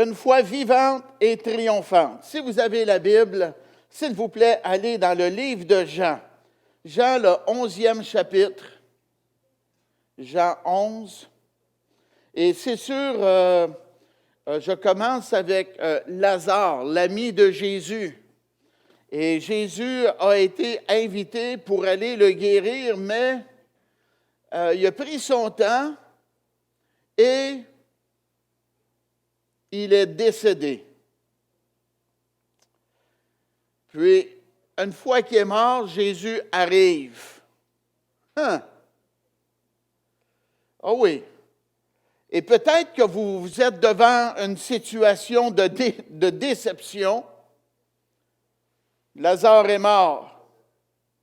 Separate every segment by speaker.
Speaker 1: une foi vivante et triomphante. Si vous avez la Bible, s'il vous plaît, allez dans le livre de Jean. Jean, le 11e chapitre. Jean 11. Et c'est sûr, je commence avec Lazare, l'ami de Jésus. Et Jésus a été invité pour aller le guérir, mais il a pris son temps et il est décédé. Puis, une fois qu'il est mort, Jésus arrive. Ah oui. Et peut-être que vous êtes devant une situation de déception. Lazare est mort.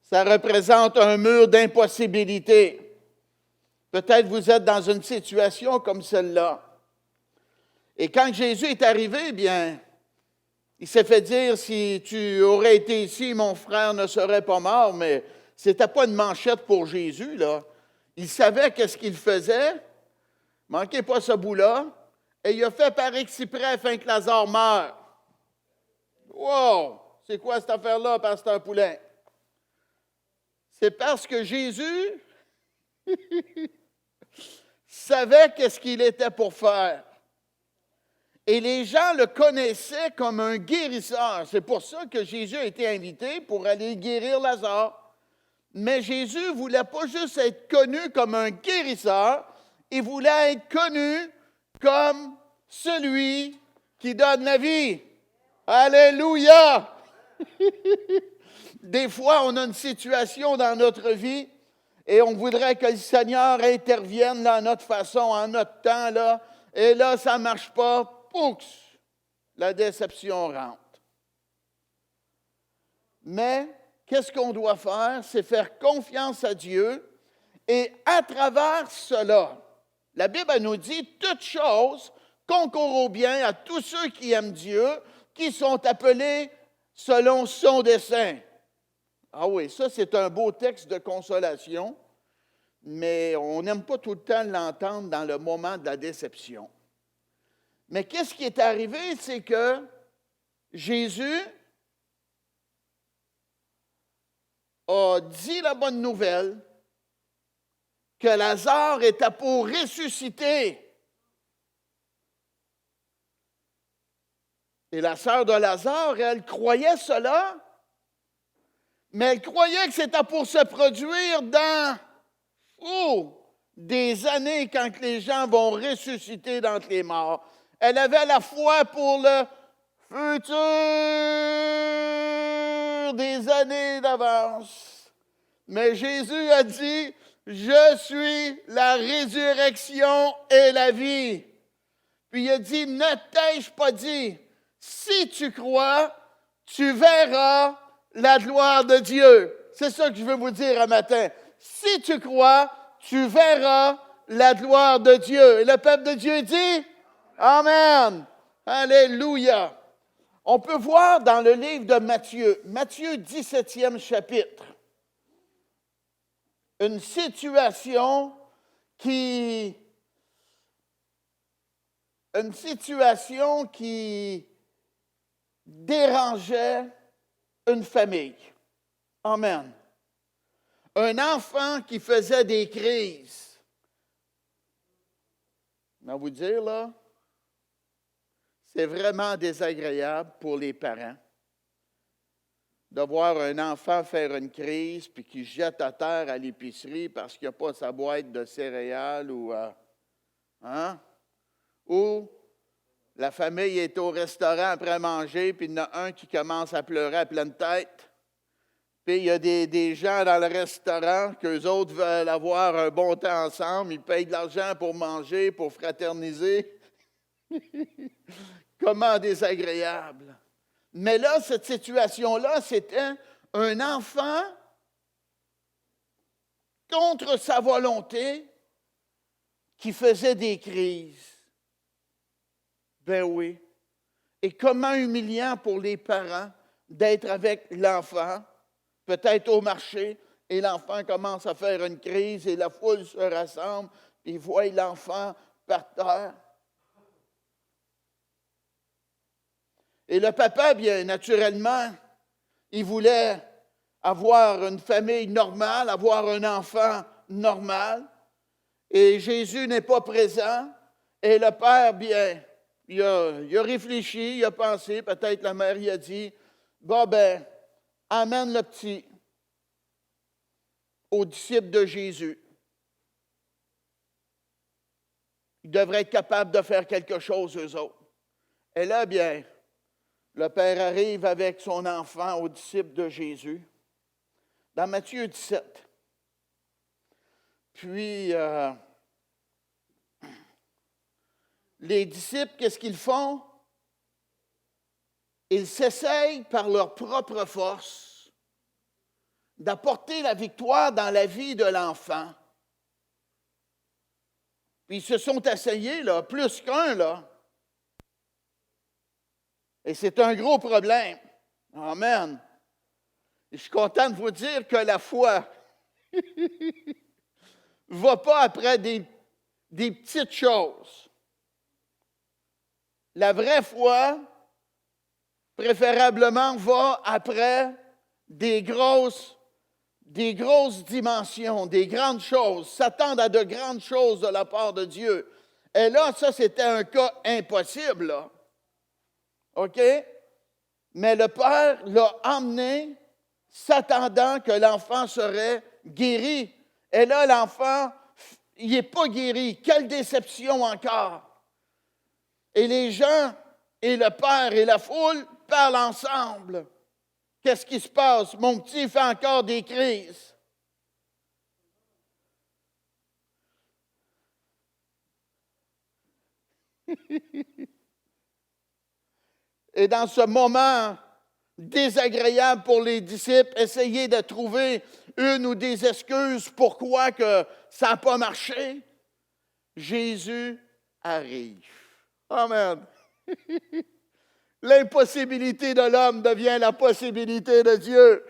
Speaker 1: Ça représente un mur d'impossibilité. Peut-être vous êtes dans une situation comme celle-là. Et quand Jésus est arrivé, bien, il s'est fait dire, si tu aurais été ici, mon frère ne serait pas mort, mais ce n'était pas une manchette pour Jésus, là. Il savait qu'est-ce qu'il faisait. Manquez pas ce bout-là. Et il a fait par exprès afin que Lazare meure. Wow! C'est quoi cette affaire-là, pasteur Poulain? C'est parce que Jésus savait qu'est-ce qu'il était pour faire. Et les gens le connaissaient comme un guérisseur. C'est pour ça que Jésus a été invité pour aller guérir Lazare. Mais Jésus ne voulait pas juste être connu comme un guérisseur, il voulait être connu comme celui qui donne la vie. Alléluia! Des fois, on a une situation dans notre vie et on voudrait que le Seigneur intervienne dans notre façon, en notre temps, là, et là, ça ne marche pas. Poux! La déception rentre. Mais, qu'est-ce qu'on doit faire? C'est faire confiance à Dieu et à travers cela, la Bible nous dit « Toutes choses concourent au bien à tous ceux qui aiment Dieu, qui sont appelés selon son dessein. » Ah oui, ça c'est un beau texte de consolation, mais on n'aime pas tout le temps l'entendre dans le moment de la déception. Mais qu'est-ce qui est arrivé? C'est que Jésus a dit la bonne nouvelle que Lazare était pour ressusciter. Et la sœur de Lazare, elle croyait cela, mais elle croyait que c'était pour se produire dans des années quand les gens vont ressusciter d'entre les morts. Elle avait la foi pour le futur des années d'avance. Mais Jésus a dit, « Je suis la résurrection et la vie. » Puis il a dit, « Ne t'ai-je pas dit, si tu crois, tu verras la gloire de Dieu. » C'est ça que je veux vous dire un matin. Si tu crois, tu verras la gloire de Dieu. Et le peuple de Dieu dit, Amen. Alléluia. On peut voir dans le livre de Matthieu, Matthieu 17e chapitre, une situation qui dérangeait une famille. Amen. Un enfant qui faisait des crises. Je vais vous dire, là, c'est vraiment désagréable pour les parents de voir un enfant faire une crise puis qu'il se jette à terre à l'épicerie parce qu'il n'a pas sa boîte de céréales ou la famille est au restaurant après manger puis il y en a un qui commence à pleurer à pleine tête. Puis il y a des gens dans le restaurant qu'eux autres veulent avoir un bon temps ensemble. Ils payent de l'argent pour manger, pour fraterniser. Comment désagréable. Mais là, cette situation-là, c'était un enfant contre sa volonté qui faisait des crises. Ben oui. Et comment humiliant pour les parents d'être avec l'enfant, peut-être au marché, et l'enfant commence à faire une crise et la foule se rassemble, et voit l'enfant par terre. Et le papa, bien naturellement, il voulait avoir une famille normale, avoir un enfant normal. Et Jésus n'est pas présent. Et le père, bien, il a réfléchi, il a pensé, peut-être la mère, il a dit, bon ben, amène le petit aux disciples de Jésus. Ils devraient être capables de faire quelque chose, eux autres. Et là, bien, le père arrive avec son enfant aux disciples de Jésus, dans Matthieu 17. Puis, les disciples, qu'est-ce qu'ils font? Ils s'essayent par leur propre force d'apporter la victoire dans la vie de l'enfant. Puis ils se sont essayés, là, plus qu'un, là. Et c'est un gros problème. Amen. Et je suis content de vous dire que la foi ne va pas après des petites choses. La vraie foi, préférablement, va après des grosses dimensions, des grandes choses, s'attendre à de grandes choses de la part de Dieu. Et là, ça, c'était un cas impossible, là. OK? Mais le père l'a emmené s'attendant que l'enfant serait guéri. Et là, l'enfant, il n'est pas guéri. Quelle déception encore! Et les gens, et le père et la foule parlent ensemble. Qu'est-ce qui se passe? Mon petit fait encore des crises. Et dans ce moment désagréable pour les disciples, essayer de trouver une ou des excuses pourquoi que ça n'a pas marché. Jésus arrive. Amen. L'impossibilité de l'homme devient la possibilité de Dieu.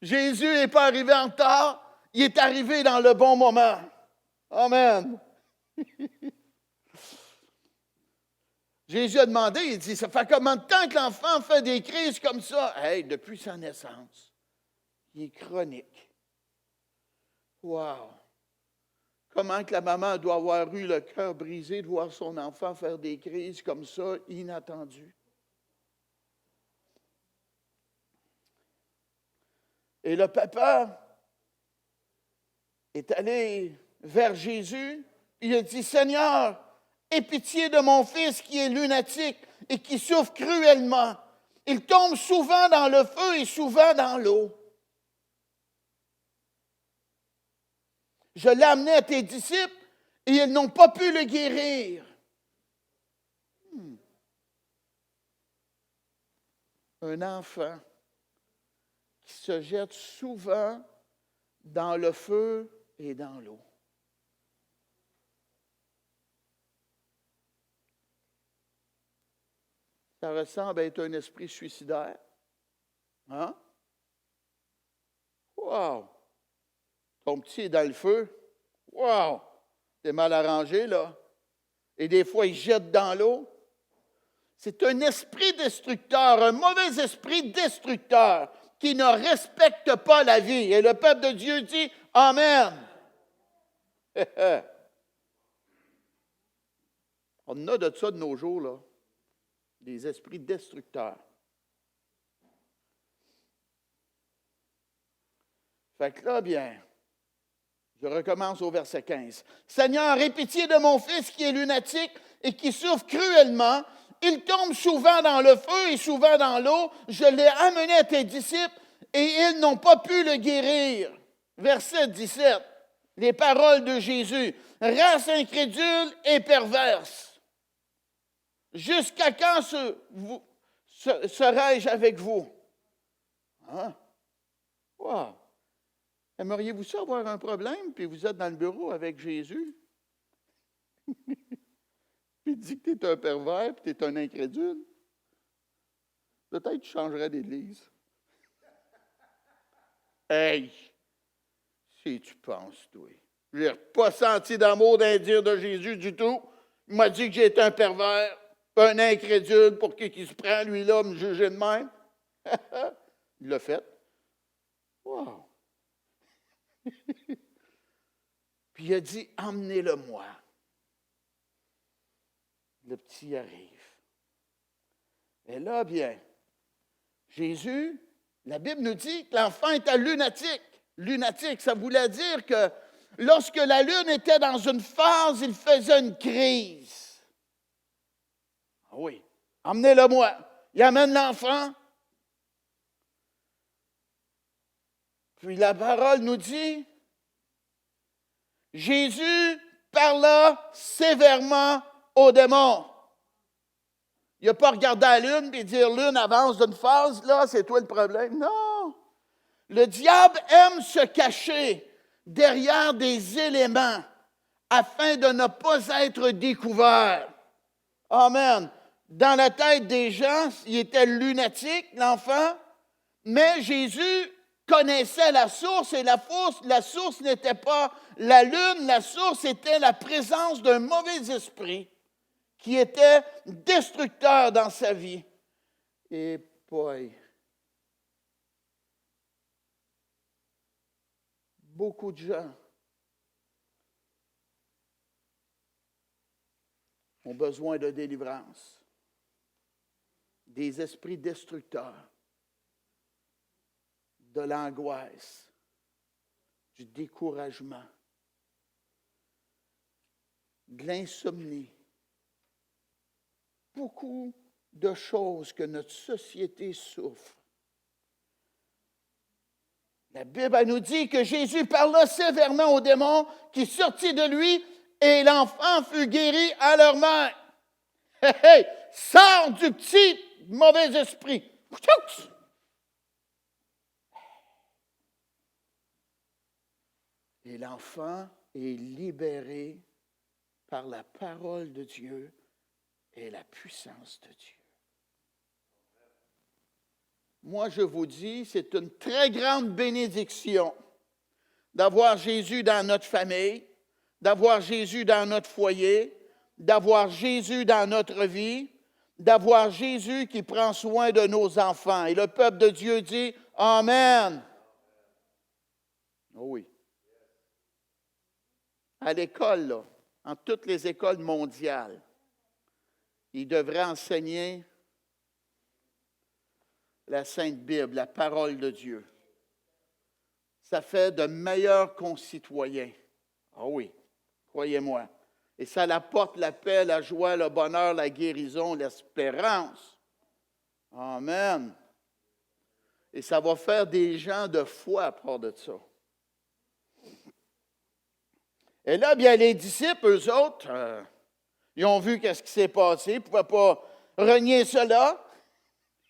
Speaker 1: Jésus n'est pas arrivé en retard, il est arrivé dans le bon moment. Amen. Jésus a demandé, il dit, ça fait combien de temps que l'enfant fait des crises comme ça? Hey, depuis sa naissance, il est chronique. Wow! Comment que la maman doit avoir eu le cœur brisé de voir son enfant faire des crises comme ça, inattendues. Et le papa est allé vers Jésus, il a dit, Seigneur, aie pitié de mon fils qui est lunatique et qui souffre cruellement. Il tombe souvent dans le feu et souvent dans l'eau. Je l'ai amené à tes disciples et ils n'ont pas pu le guérir. Un enfant qui se jette souvent dans le feu et dans l'eau. Ça ressemble à être un esprit suicidaire. Hein? Wow! Ton petit est dans le feu. Wow! T'es mal arrangé, là. Et des fois, il jette dans l'eau. C'est un esprit destructeur, un mauvais esprit destructeur qui ne respecte pas la vie. Et le peuple de Dieu dit Amen. On a de ça de nos jours, là. Des esprits destructeurs. Fait que là, bien, je recommence au verset 15. Seigneur, aie pitié de mon fils qui est lunatique et qui souffre cruellement. Il tombe souvent dans le feu et souvent dans l'eau. Je l'ai amené à tes disciples et ils n'ont pas pu le guérir. Verset 17. Les paroles de Jésus. Race incrédule et perverse. Jusqu'à quand serai-je avec vous? Hein? Wow! Aimeriez-vous ça avoir un problème, puis vous êtes dans le bureau avec Jésus? Puis il dit que tu es un pervers, puis tu es un incrédule. Peut-être que tu changerais d'église. Hey! Si tu penses, toi. Je n'ai pas senti d'amour d'un dire de Jésus du tout. Il m'a dit que j'étais un pervers. Pas un incrédule pour qui se prend, lui-là, me juger de même. Il l'a fait. Wow! Puis il a dit, emmenez-le-moi. Le petit arrive. Et là, bien, Jésus, la Bible nous dit que l'enfant était lunatique. Lunatique, ça voulait dire que lorsque la lune était dans une phase, il faisait une crise. Ah oui, emmenez-le-moi. Il amène l'enfant. Puis la parole nous dit, Jésus parla sévèrement au démon. Il n'a pas regardé la lune et dire, lune avance d'une phase, là, c'est toi le problème. Non. Le diable aime se cacher derrière des éléments afin de ne pas être découvert. Amen. Dans la tête des gens, il était lunatique, l'enfant, mais Jésus connaissait la source et la source n'était pas la lune, la source était la présence d'un mauvais esprit qui était destructeur dans sa vie. Et boy, beaucoup de gens ont besoin de délivrance, des esprits destructeurs, de l'angoisse, du découragement, de l'insomnie. Beaucoup de choses que notre société souffre. La Bible nous dit que Jésus parla sévèrement au démon qui sortit de lui et l'enfant fut guéri à leur main. Hey, hey, sors du petit mauvais esprit. Et l'enfant est libéré par la parole de Dieu et la puissance de Dieu. Moi, je vous dis, c'est une très grande bénédiction d'avoir Jésus dans notre famille, d'avoir Jésus dans notre foyer, d'avoir Jésus dans notre vie, d'avoir Jésus qui prend soin de nos enfants. Et le peuple de Dieu dit « Amen ». Oh oui. À l'école, là, en toutes les écoles mondiales, il devrait enseigner la Sainte Bible, la parole de Dieu. Ça fait de meilleurs concitoyens. Ah oui, croyez-moi. Et ça apporte la paix, la joie, le bonheur, la guérison, l'espérance. Amen. Et ça va faire des gens de foi à part de ça. Et là, bien, les disciples, eux autres, ils ont vu qu'est-ce qui s'est passé, ils ne pouvaient pas renier cela.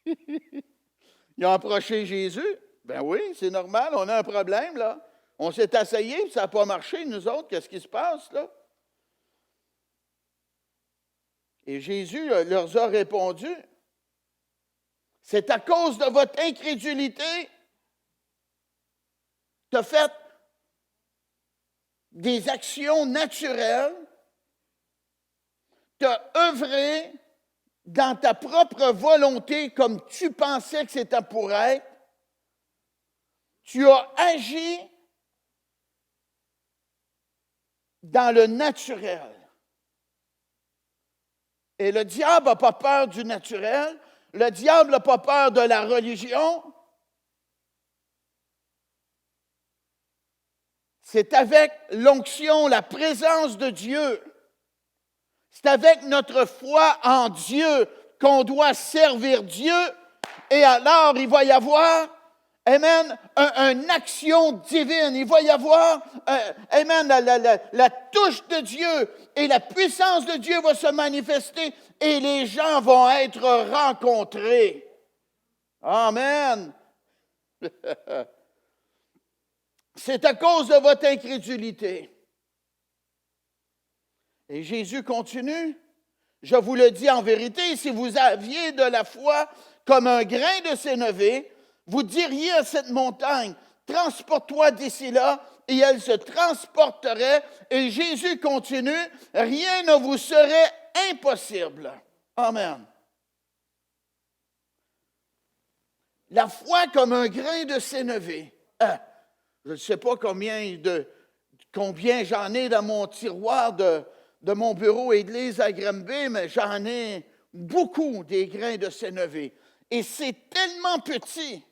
Speaker 1: Ils ont approché Jésus. Ben oui, c'est normal, on a un problème, là. On s'est essayé, ça n'a pas marché, nous autres, qu'est-ce qui se passe, là? Et Jésus leur a répondu, c'est à cause de votre incrédulité, tu as fait des actions naturelles, tu as œuvré dans ta propre volonté comme tu pensais que c'était pour être, tu as agi dans le naturel. Et le diable n'a pas peur du naturel, le diable n'a pas peur de la religion. C'est avec l'onction, la présence de Dieu. C'est avec notre foi en Dieu qu'on doit servir Dieu. Et alors, il va y avoir, amen, une action divine. Il va y avoir, amen, la touche de Dieu. Et la puissance de Dieu va se manifester. Et les gens vont être rencontrés. Amen. C'est à cause de votre incrédulité. Et Jésus continue. Je vous le dis en vérité, si vous aviez de la foi comme un grain de sénévé, vous diriez à cette montagne, transporte-toi d'ici là, et elle se transporterait. Et Jésus continue, rien ne vous serait impossible. Amen. La foi comme un grain de sénévé. Je ne sais pas combien j'en ai dans mon tiroir de mon bureau Église à Granby, mais j'en ai beaucoup des grains de sénévé. Et c'est tellement petit.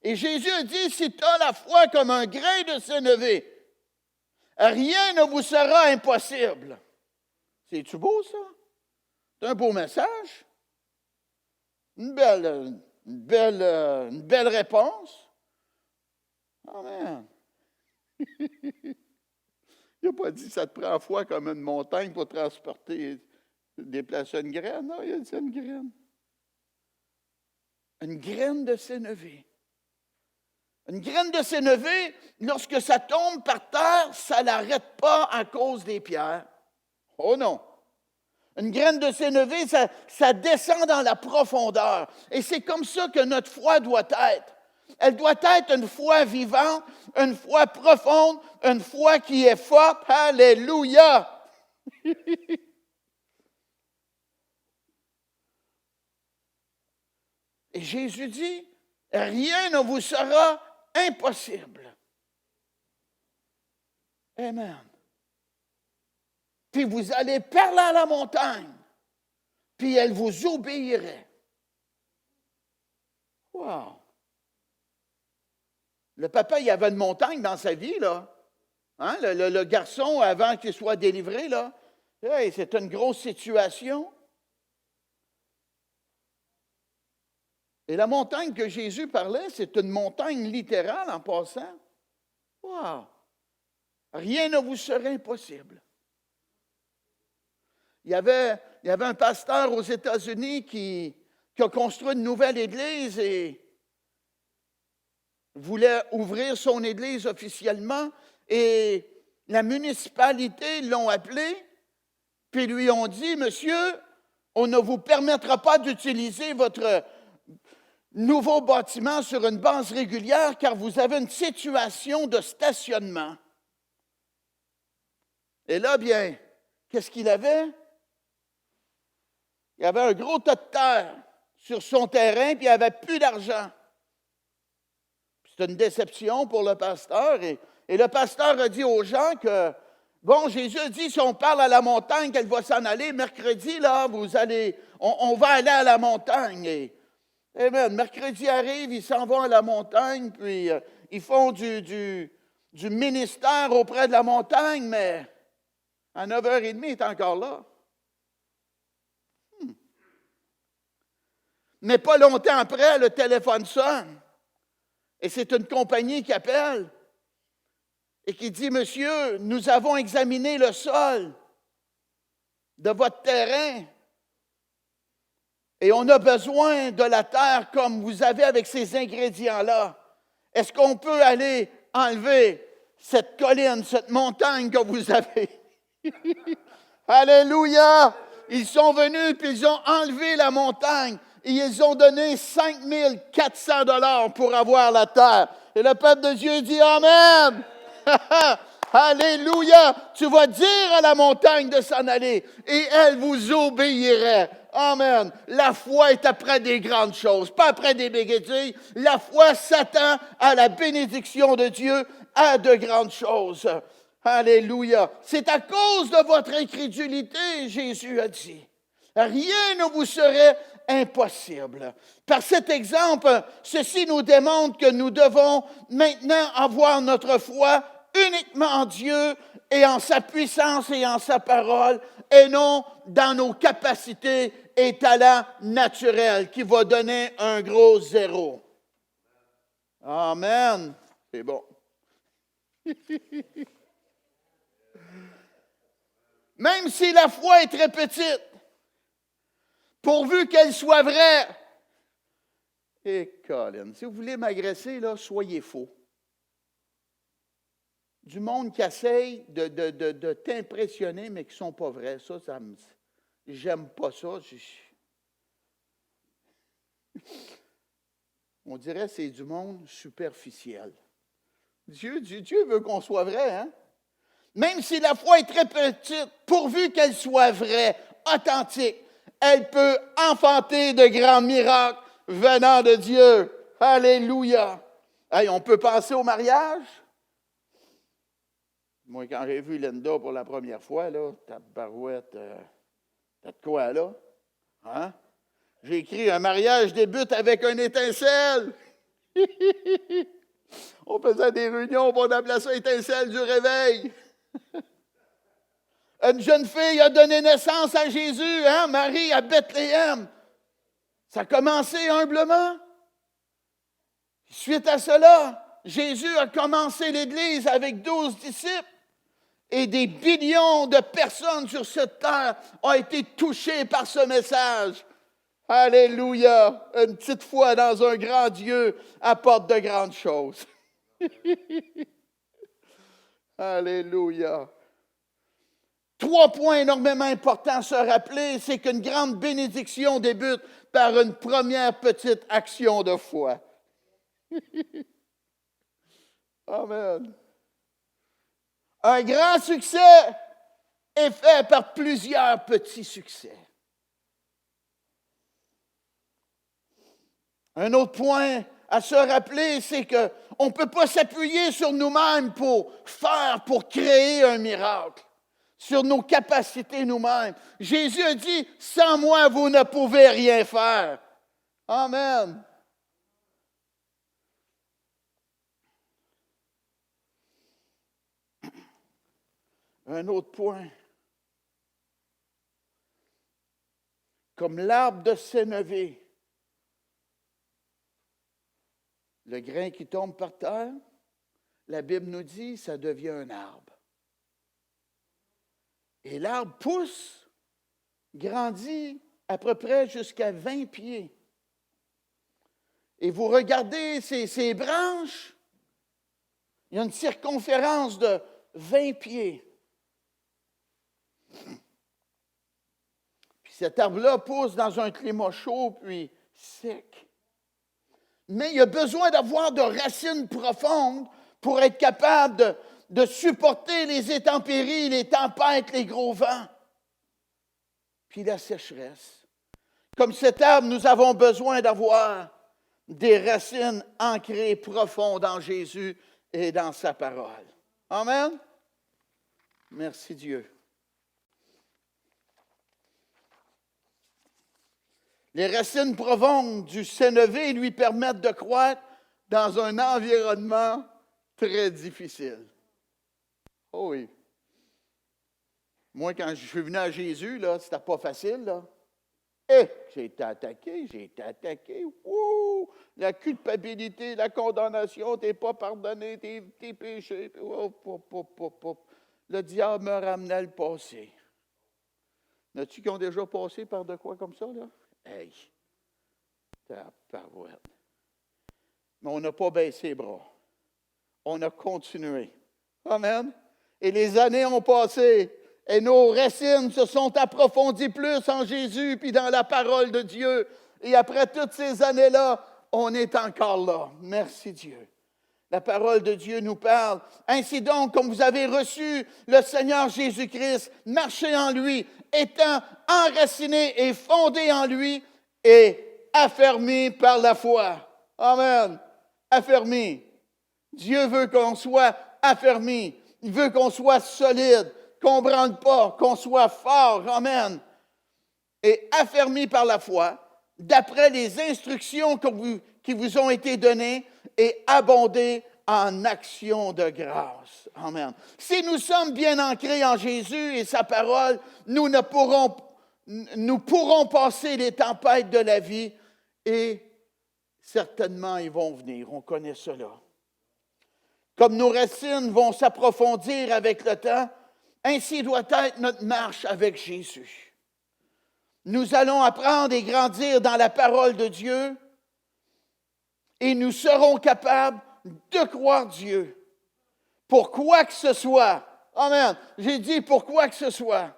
Speaker 1: Et Jésus a dit, si tu as la foi comme un grain de sénévé, rien ne vous sera impossible. C'est-tu beau, ça? C'est un beau message. Une belle réponse. Amen. Il n'a pas dit ça te prend foi comme une montagne pour transporter, déplacer une graine. Non, il a dit une graine. Une graine de sénévé. Une graine de sénévé, lorsque ça tombe par terre, ça ne l'arrête pas à cause des pierres. Oh non! Une graine de sénévé, ça descend dans la profondeur. Et c'est comme ça que notre foi doit être. Elle doit être une foi vivante, une foi profonde, une foi qui est forte. Alléluia! Et Jésus dit, rien ne vous sera impossible. Amen. Puis vous allez parler à la montagne, puis elle vous obéirait. Wow! Le papa, il avait une montagne dans sa vie, là. Hein? Le garçon, avant qu'il soit délivré, là, hey, c'est une grosse situation. Et la montagne que Jésus parlait, c'est une montagne littérale en passant. Wow! Rien ne vous serait impossible. Il y avait un pasteur aux États-Unis qui a construit une nouvelle église et voulait ouvrir son église officiellement. Et la municipalité l'ont appelé, puis lui ont dit, « Monsieur, on ne vous permettra pas d'utiliser votre nouveau bâtiment sur une base régulière car vous avez une situation de stationnement. » Et là, bien, qu'est-ce qu'il avait? Il y avait un gros tas de terre sur son terrain, puis il n'avait plus d'argent. C'est une déception pour le pasteur. Et le pasteur a dit aux gens que, bon, Jésus a dit, si on parle à la montagne, qu'elle va s'en aller, mercredi, là, on va aller à la montagne. Et mercredi arrive, ils s'en vont à la montagne, puis ils font du ministère auprès de la montagne, mais à 9h30, il est encore là. Mais pas longtemps après, le téléphone sonne. Et c'est une compagnie qui appelle et qui dit, « Monsieur, nous avons examiné le sol de votre terrain et on a besoin de la terre comme vous avez avec ces ingrédients-là. Est-ce qu'on peut aller enlever cette colline, cette montagne que vous avez? » Alléluia! Ils sont venus puis ils ont enlevé la montagne. Et ils ont donné 5 400 $ pour avoir la terre. Et le peuple de Dieu dit Amen. Alléluia. Tu vas dire à la montagne de s'en aller et elle vous obéirait. Amen. La foi est après des grandes choses, pas après des béguetilles. La foi s'attend à la bénédiction de Dieu, à de grandes choses. Alléluia. C'est à cause de votre incrédulité, Jésus a dit. Rien ne vous serait impossible. Par cet exemple, ceci nous démontre que nous devons maintenant avoir notre foi uniquement en Dieu et en sa puissance et en sa parole, et non dans nos capacités et talents naturels qui va donner un gros zéro. Amen. C'est bon. Même si la foi est très petite, pourvu qu'elle soit vraie. Et Colin, si vous voulez m'agresser, là, soyez faux. Du monde qui essaye de t'impressionner, mais qui ne sont pas vrais. Ça j'aime pas ça. On dirait que c'est du monde superficiel. Dieu veut qu'on soit vrai, hein? Même si la foi est très petite, pourvu qu'elle soit vraie, authentique, elle peut enfanter de grands miracles venant de Dieu. Alléluia! Hey, on peut penser au mariage? Moi, quand j'ai vu Linda pour la première fois, là, ta barouette, t'as de quoi, là? Hein? J'ai écrit, un mariage débute avec une étincelle. On faisait des réunions, on appelait ça étincelle du réveil. Une jeune fille a donné naissance à Jésus, hein? Marie à Bethléem. Ça a commencé humblement. Suite à cela, Jésus a commencé l'Église avec 12 disciples. Et des billions de personnes sur cette terre ont été touchées par ce message. Alléluia! Une petite foi dans un grand Dieu apporte de grandes choses. Alléluia! 3 points énormément importants à se rappeler, c'est qu'une grande bénédiction débute par une première petite action de foi. Amen. Un grand succès est fait par plusieurs petits succès. Un autre point à se rappeler, c'est qu'on ne peut pas s'appuyer sur nous-mêmes pour créer un miracle, sur nos capacités nous-mêmes. Jésus a dit, sans moi, vous ne pouvez rien faire. Amen. Un autre point. Comme l'arbre de sénévé, le grain qui tombe par terre, la Bible nous dit, ça devient un arbre. Et l'arbre pousse, grandit à peu près jusqu'à 20 pieds. Et vous regardez ces branches, il y a une circonférence de 20 pieds. Puis cet arbre-là pousse dans un climat chaud puis sec. Mais il a besoin d'avoir de racines profondes pour être capable de supporter les intempéries, les tempêtes, les gros vents. Puis la sécheresse. Comme cet arbre, nous avons besoin d'avoir des racines ancrées profondes en Jésus et dans sa parole. Amen. Merci Dieu. Les racines profondes du sénévé lui permettent de croître dans un environnement très difficile. Oh oui. Moi, quand je suis venu à Jésus, là, c'était pas facile, là. J'ai été attaqué. Ouh! La culpabilité, la condamnation, t'es pas pardonné, tes péchés. Le diable me ramenait le passé. N'as-tu qui ont déjà passé par de quoi comme ça, là? Hey! Tabarouette. Mais on n'a pas baissé les bras. On a continué. Amen. Et les années ont passé. Et nos racines se sont approfondies plus en Jésus puis dans la parole de Dieu. Et après toutes ces années-là, on est encore là. Merci Dieu. La parole de Dieu nous parle. Ainsi donc, comme vous avez reçu le Seigneur Jésus-Christ, marchez en lui, étant enracinés et fondés en lui et affermis par la foi. Amen. Affermis. Dieu veut qu'on soit affermis. Il veut qu'on soit solide, qu'on ne brande pas, qu'on soit fort. Amen. Et affermis par la foi, d'après les instructions qui vous ont été données, et abonder en actions de grâce. Amen. Si nous sommes bien ancrés en Jésus et sa parole, nous pourrons passer les tempêtes de la vie et certainement ils vont venir. On connaît cela. Comme nos racines vont s'approfondir avec le temps, ainsi doit être notre marche avec Jésus. Nous allons apprendre et grandir dans la parole de Dieu et nous serons capables de croire Dieu pour quoi que ce soit. Amen. J'ai dit pour quoi que ce soit.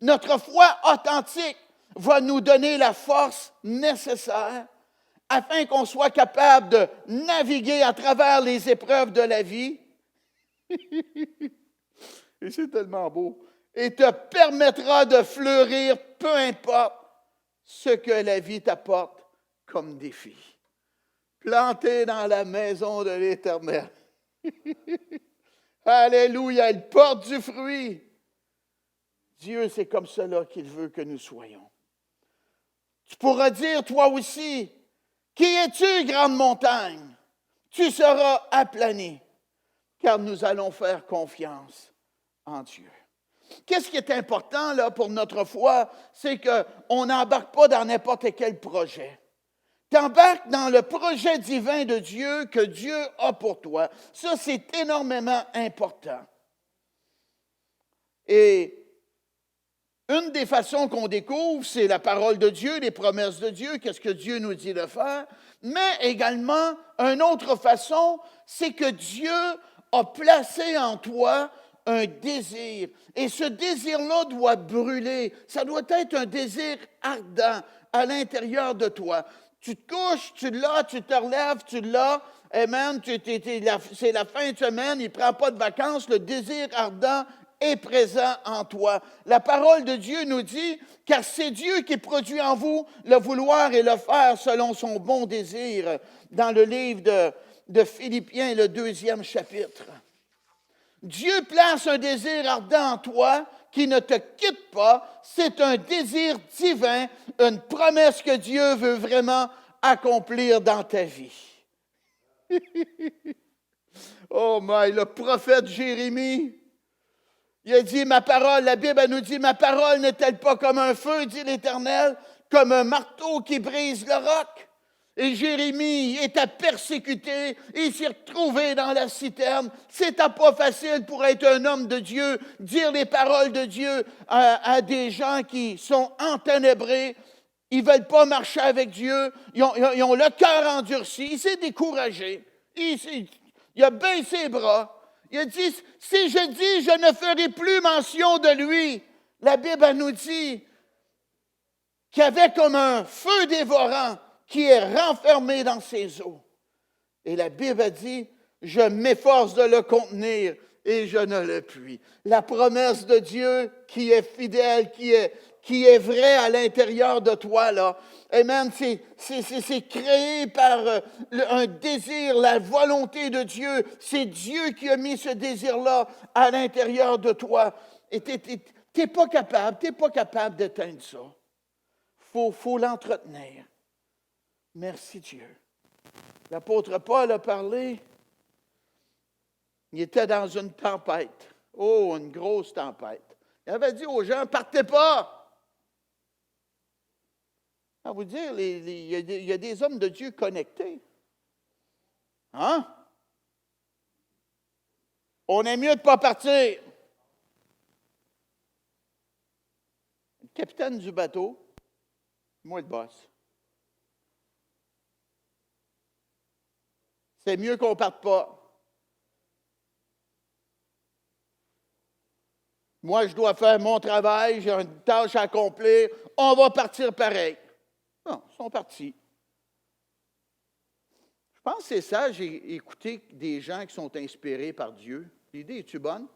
Speaker 1: Notre foi authentique va nous donner la force nécessaire afin qu'on soit capable de naviguer à travers les épreuves de la vie. Et c'est tellement beau. et te permettra de fleurir, peu importe ce que la vie t'apporte comme défi. Planté dans la maison de l'Éternel. Alléluia, il porte du fruit. Dieu, c'est comme cela qu'il veut que nous soyons. Tu pourras dire, toi aussi, qui es-tu, grande montagne? Tu seras aplani, car nous allons faire confiance en Dieu. Qu'est-ce qui est important là pour notre foi? C'est qu'on n'embarque pas dans n'importe quel projet. Tu embarques dans le projet divin de Dieu que Dieu a pour toi. Ça, c'est énormément important. Et une des façons qu'on découvre, c'est la parole de Dieu, les promesses de Dieu, qu'est-ce que Dieu nous dit de faire. Mais également, une autre façon, c'est que Dieu a placé en toi un désir. Et ce désir-là doit brûler. Ça doit être un désir ardent à l'intérieur de toi. Tu te couches, tu l'as, tu te relèves, tu l'as. Amen. C'est la fin de semaine, il ne prend pas de vacances. Le désir ardent est présent en toi. La parole de Dieu nous dit, car c'est Dieu qui produit en vous le vouloir et le faire selon son bon désir, dans le livre de Philippiens, le 2e chapitre. Dieu place un désir ardent en toi qui ne te quitte pas. C'est un désir divin, une promesse que Dieu veut vraiment accomplir dans ta vie. Oh my, le prophète Jérémie, il a dit, ma parole, la Bible elle nous dit, ma parole n'est-elle pas comme un feu, dit l'Éternel, comme un marteau qui brise le roc? Et Jérémie était persécuté, il s'est retrouvé dans la citerne. C'était pas facile pour être un homme de Dieu, dire les paroles de Dieu à des gens qui sont enténébrés. Ils ne veulent pas marcher avec Dieu, ils ont le cœur endurci, il s'est découragé, il a baissé les bras. Il a dit, si je dis, je ne ferai plus mention de lui. La Bible nous dit qu'il y avait comme un feu dévorant qui est renfermé dans ses eaux. Et la Bible a dit, je m'efforce de le contenir et je ne le puis. La promesse de Dieu qui est fidèle, qui est vraie à l'intérieur de toi, là. Amen. C'est créé par un désir, la volonté de Dieu. C'est Dieu qui a mis ce désir-là à l'intérieur de toi. Et tu n'es pas capable d'éteindre ça. Faut l'entretenir. Merci Dieu. L'apôtre Paul a parlé. Il était dans une tempête. Oh, une grosse tempête. Il avait dit aux gens, partez pas. À vous dire, il y a des hommes de Dieu connectés. Hein? On est mieux de ne pas partir. Le capitaine du bateau, moi le boss. C'est mieux qu'on ne parte pas. Moi, je dois faire mon travail, j'ai une tâche à accomplir, on va partir pareil. Non, ils sont partis. Je pense que c'est ça, j'ai écouté des gens qui sont inspirés par Dieu. L'idée, est-tu bonne?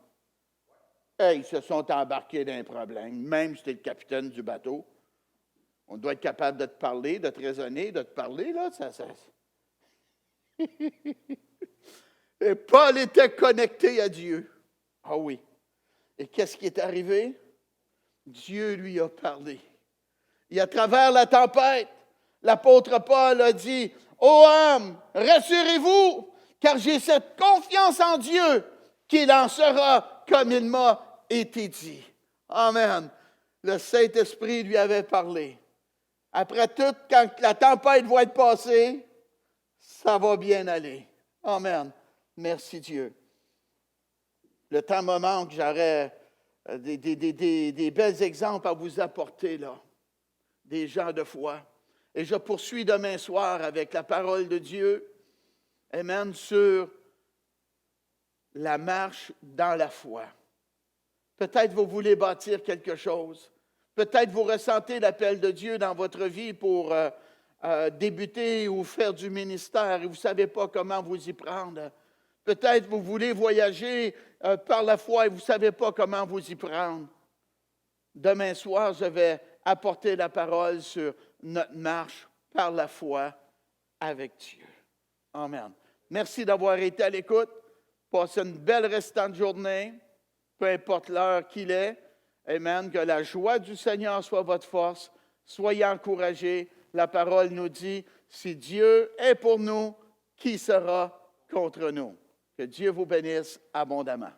Speaker 1: Ils se sont embarqués dans un problème, même si c'était le capitaine du bateau. On doit être capable de te parler, de te raisonner, de te parler, là, ça. Et Paul était connecté à Dieu. Ah oui. Et qu'est-ce qui est arrivé? Dieu lui a parlé. Et à travers la tempête, l'apôtre Paul a dit, « Ô âme, rassurez-vous, car j'ai cette confiance en Dieu qu'il en sera comme il m'a été dit. » Amen. Le Saint-Esprit lui avait parlé. Après tout, quand la tempête va être passée, ça va bien aller. Amen. Merci Dieu. Le temps me manque, j'aurais des bels exemples à vous apporter là. Des gens de foi. Et je poursuis demain soir avec la parole de Dieu. Amen. Sur la marche dans la foi. Peut-être vous voulez bâtir quelque chose. Peut-être vous ressentez l'appel de Dieu dans votre vie pour débuter ou faire du ministère et vous ne savez pas comment vous y prendre. Peut-être vous voulez voyager par la foi et vous ne savez pas comment vous y prendre. Demain soir, je vais apporter la parole sur notre marche par la foi avec Dieu. Amen. Merci d'avoir été à l'écoute. Passez une belle restante journée, peu importe l'heure qu'il est. Amen. Que la joie du Seigneur soit votre force. Soyez encouragés. La parole nous dit, si Dieu est pour nous, qui sera contre nous? Que Dieu vous bénisse abondamment.